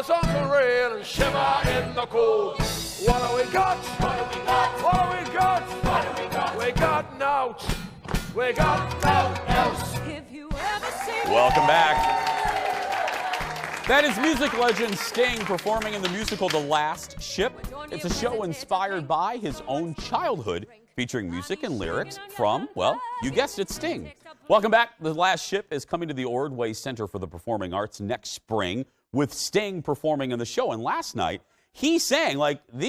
us on the rail and shiver in the cold. What do we got? What do we got? What do we got? What do we got? We got nought. We got nought else. Welcome back. That is music legend Sting performing in the musical The Last Ship. It's a show inspired by his own childhood, featuring music and lyrics from, well, you guessed it, Sting. Welcome back. The Last Ship is coming to the Ordway Center for the Performing Arts next spring, with Sting performing in the show. And last night, he sang,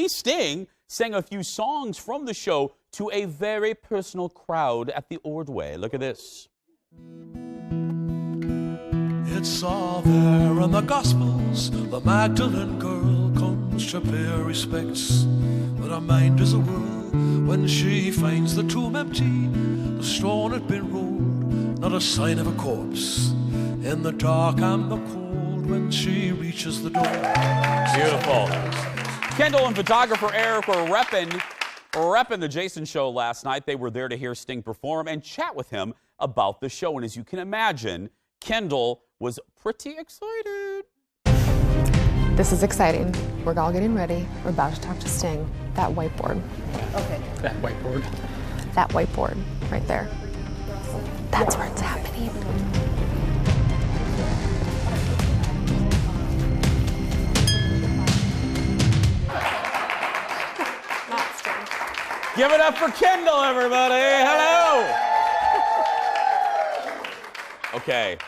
Sting sang a few songs from the show to a very personal crowd at the Ordway. Look at this. It's all there in the Gospels. The Magdalene girl comes to pay her respects, but her mind is a whirl when she finds the tomb empty. The stone had been rolled, not a sign of a corpse. In the dark and the cold, when she reaches the door. Beautiful. Kendall and photographer Eric were repping the Jason Show last night. They were there to hear Sting perform and chat with him about the show. And as you can imagine, Kendall was pretty excited. This is exciting. We're all getting ready. We're about to talk to Sting. That whiteboard. Okay. That whiteboard? That whiteboard right there. That's where it's happening. Not Sting. Give it up for Kendall, everybody. Hello. Okay.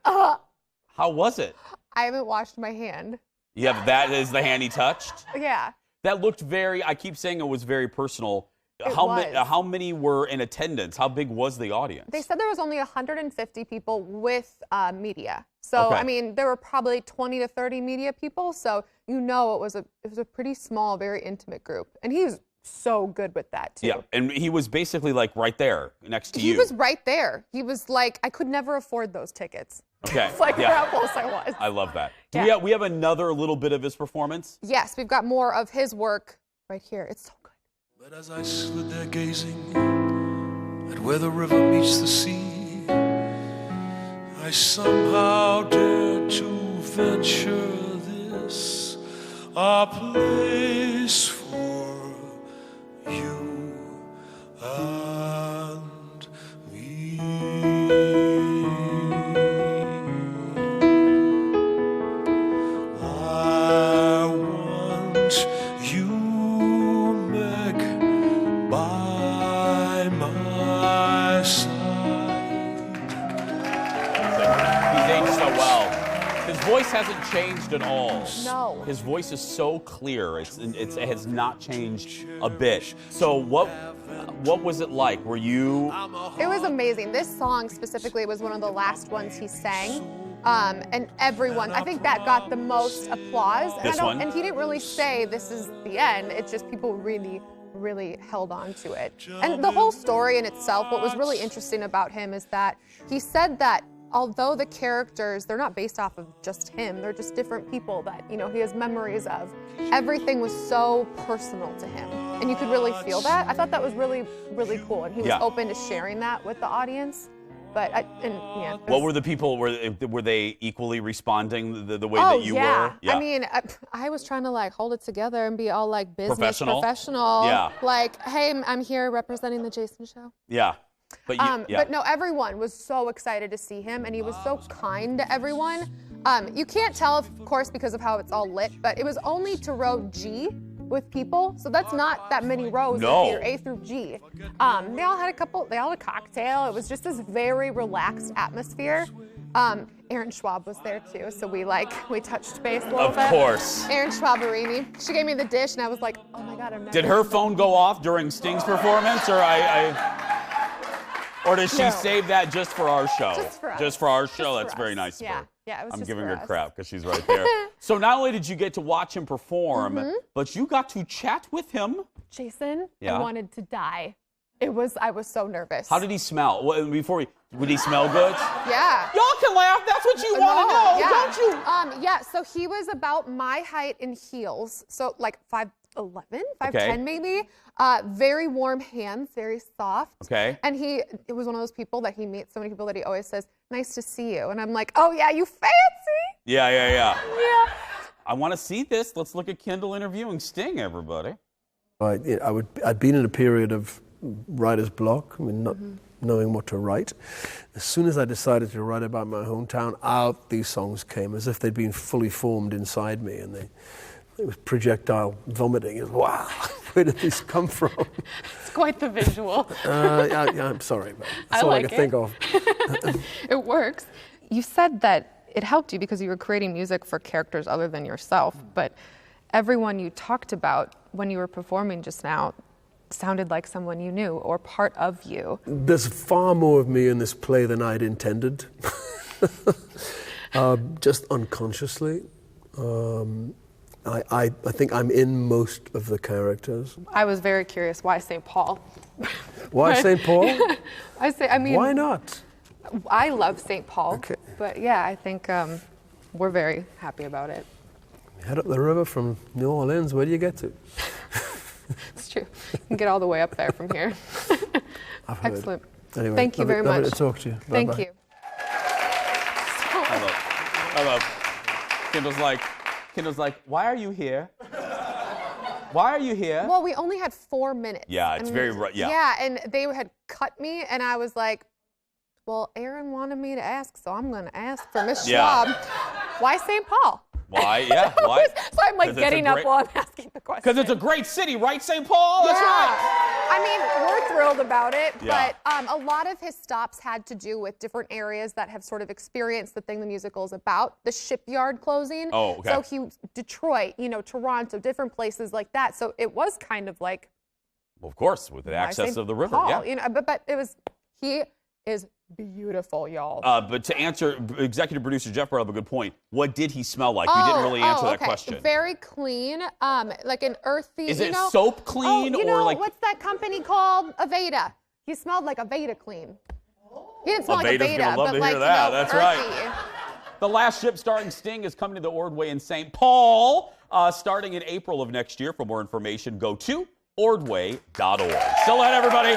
How was it? I haven't washed my hand. Yeah, that is the hand he touched? Yeah. That looked very, I keep saying it was very personal. It was. How many were in attendance? How big was the audience? They said there was only 150 people with media. So, Okay. I mean, there were probably 20 to 30 media people. So, it was a pretty small, very intimate group. And he was so good with that, too. Yeah, and he was basically like right there next to you. He was right there. He was like, I could never afford those tickets. Okay. It's like how close I was. I love that. Yeah. We have another little bit of his performance? Yes, we've got more of his work right here. It's so good. But as I stood there gazing at where the river meets the sea, I somehow dared to venture this, a place for you and me. I want you, Meg, by my side. He's aged so well. His voice hasn't changed at all. No. His voice is so clear. It has not changed a bit. So what was it like? Were you? It was amazing. This song specifically was one of the last ones he sang. And everyone, I think that got the most applause. And he didn't really say this is the end. It's just people really held on to it. And the whole story in itself, what was really interesting about him is that he said that although the characters, they're not based off of just him, they're just different people that, he has memories of. Everything was so personal to him. And you could really feel that. I thought that was really cool. And he was open to sharing that with the audience. But, What were the people, were they equally responding the way that you were? Yeah. I mean, I was trying to hold it together and be all business professional. Yeah. Hey, I'm here representing the Jason Show. Yeah. But no, everyone was so excited to see him, and he was so kind to everyone. You can't tell, of course, because of how it's all lit, but it was only to row G with people, so that's not that many rows here, A through G. They all had a cocktail. It was just this very relaxed atmosphere. Aaron Schwab was there too, so we touched base a little bit. Of course. Aaron Schwaberini. She gave me the dish, and I was like, oh my God, I'm never. Did her phone go off during Sting's performance, or does she save that just for our show? Just for us. Just for our show. That's very nice of her. Yeah, it was I'm just giving for her us. crap because she's right there. So not only did you get to watch him perform, but you got to chat with him. Jason, Yeah. I wanted to die. I was so nervous. How did he smell? Would he smell good? Yeah. Y'all can laugh. That's what you want to know, don't you? Yeah, so he was about my height in heels, so 5'11", 5'10" maybe. Very warm hands, very soft. Okay. And it was one of those people that he meets so many people that he always says, nice to see you. And I'm like, oh yeah, you fancy. Yeah. Yeah. I want to see this. Let's look at Kendall interviewing Sting, everybody. I'd been in a period of writer's block, I mean, not knowing what to write. As soon as I decided to write about my hometown, out these songs came as if they'd been fully formed inside me, and it was projectile vomiting. It was, wow, where did this come from? It's quite the visual. I'm sorry, but that's all I could think of. It works. You said that it helped you because you were creating music for characters other than yourself, but everyone you talked about when you were performing just now sounded like someone you knew or part of you. There's far more of me in this play than I'd intended, just unconsciously. I think I'm in most of the characters. I was very curious, why St. Paul? Why St. Paul? I mean, why not? I love St. Paul, okay. But yeah, I think we're very happy about it. Head up the river from New Orleans, where do you get to? It's true. You can get all the way up there from here. Excellent. Anyway, thank you very much. Lovely to talk to you. Bye-bye. Thank you. I love. Kendall's like, why are you here? Why are you here? Well, we only had 4 minutes. Yeah, it's very right. Yeah. Yeah, and they had cut me, and I was like, well, Aaron wanted me to ask, so I'm going to ask for Miss Schwab. Why St. Paul? Why? Yeah. Why? So I'm like getting up while I'm asking the question. Because it's a great city, right, St. Paul? That's right. I mean, we're thrilled about it, Yeah. but a lot of his stops had to do with different areas that have sort of experienced the thing the musical is about. The shipyard closing. Oh, okay. So Detroit, Toronto, different places like that. So it was kind of like. Well, of course, with the access of the river. Paul, Yeah. But he is beautiful, y'all. But to answer, executive producer Jeff brought up a good point. What did he smell like? You didn't really answer that question. Very clean, like an earthy. Is it soap clean or like? What's that company called? Aveda. He smelled like Aveda clean. He didn't smell like Aveda's Aveda, gonna love but to like hear that. That's earthy. right. The Last Ship starring Sting is coming to the Ordway in St. Paul, starting in April of next year. For more information, go to ordway.org. Still ahead, everybody.